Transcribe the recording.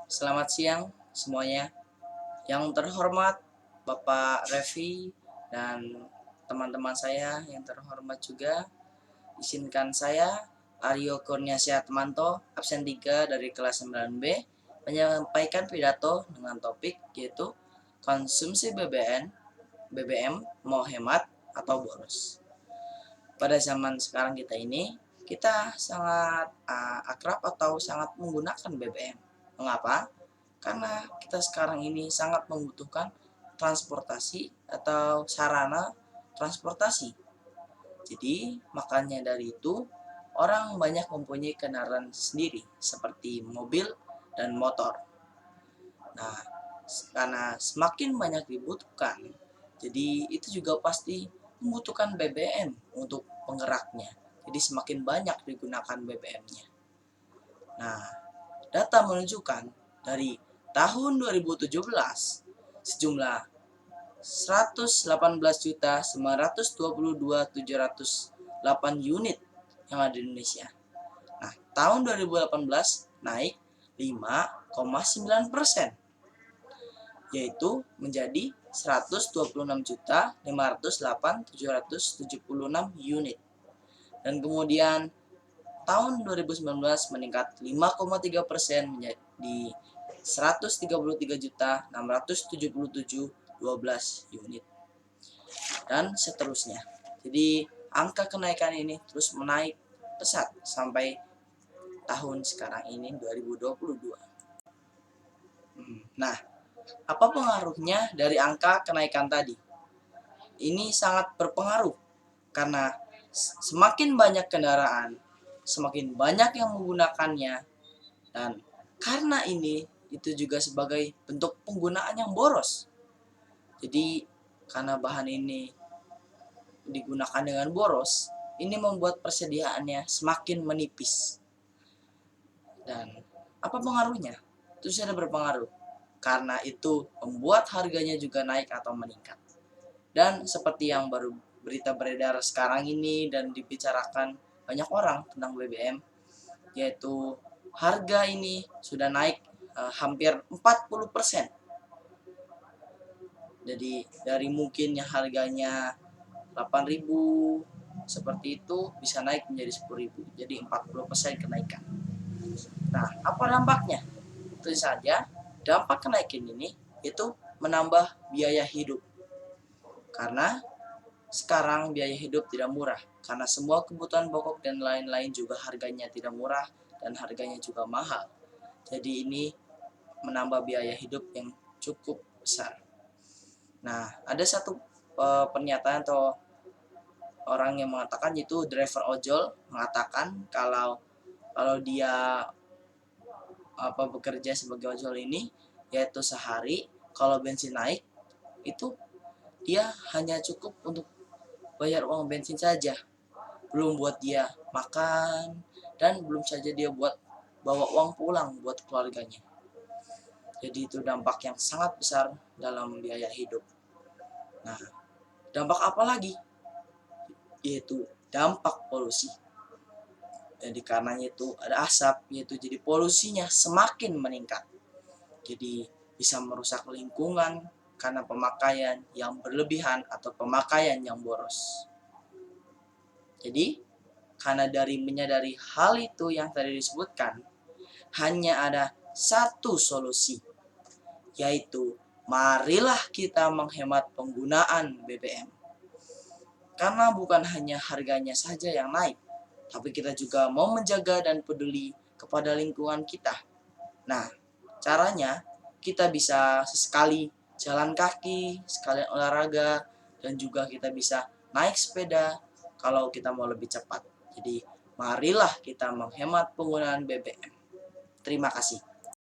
Selamat siang semuanya. Yang terhormat Bapak Revi dan teman-teman saya yang terhormat juga, izinkan saya Aryo Kurniasya Temanto, absen 3 dari kelas 9B, menyampaikan pidato dengan topik yaitu konsumsi BBM mau hemat atau boros. Pada zaman sekarang kita ini, kita sangat akrab atau sangat menggunakan BBM. Mengapa? Karena kita sekarang ini sangat membutuhkan transportasi atau sarana transportasi. Jadi, makanya dari itu, orang banyak mempunyai kendaraan sendiri seperti mobil dan motor. Nah, karena semakin banyak dibutuhkan, jadi itu juga pasti membutuhkan BBM untuk penggeraknya. Jadi semakin banyak digunakan BBM-nya. Nah, data menunjukkan dari tahun 2017 sejumlah 118.922.708 unit yang ada di Indonesia. Nah, tahun 2018 naik 5,9%, yaitu menjadi 126.508.776 unit. Dan kemudian tahun 2019 meningkat 5,3% menjadi 133.677.12 unit. Dan seterusnya. Jadi angka kenaikan ini terus menaik pesat sampai tahun sekarang ini 2022. Nah, apa pengaruhnya dari angka kenaikan tadi? Ini sangat berpengaruh karena semakin banyak kendaraan, semakin banyak yang menggunakannya, dan karena ini itu juga sebagai bentuk penggunaan yang boros. Jadi karena bahan ini digunakan dengan boros, ini membuat persediaannya semakin menipis. Dan apa pengaruhnya? Itu sudah berpengaruh. Karena itu membuat harganya juga naik atau meningkat. Dan seperti yang baru berita beredar sekarang ini dan dibicarakan banyak orang tentang BBM, yaitu harga ini sudah naik hampir 40%. Jadi dari mungkin yang harganya 8.000 seperti itu bisa naik menjadi 10.000. Jadi 40% kenaikan. Nah, apa dampaknya? Tentu saja dampak kenaikan ini itu menambah biaya hidup. Karena sekarang biaya hidup tidak murah, karena semua kebutuhan pokok dan lain-lain juga harganya tidak murah dan harganya juga mahal. Jadi ini menambah biaya hidup yang cukup besar. Nah, ada satu pernyataan atau orang yang mengatakan, itu driver ojol mengatakan kalau dia bekerja sebagai ojol ini, yaitu sehari kalau bensin naik itu dia hanya cukup untuk bayar uang bensin saja, belum buat dia makan dan belum saja dia buat bawa uang pulang buat keluarganya. Jadi itu dampak yang sangat besar dalam biaya hidup. Nah, dampak apa lagi? Yaitu dampak polusi. Jadi karenanya itu ada asap, yaitu jadi polusinya semakin meningkat. Jadi bisa merusak lingkungan karena pemakaian yang berlebihan atau pemakaian yang boros. Jadi karena dari menyadari hal itu yang tadi disebutkan, hanya ada satu solusi, yaitu marilah kita menghemat penggunaan BBM. Karena bukan hanya harganya saja yang naik, tapi kita juga mau menjaga dan peduli kepada lingkungan kita. Nah, caranya kita bisa sesekali jalan kaki, sekalian olahraga, dan juga kita bisa naik sepeda kalau kita mau lebih cepat. Jadi marilah kita menghemat penggunaan BBM. Terima kasih.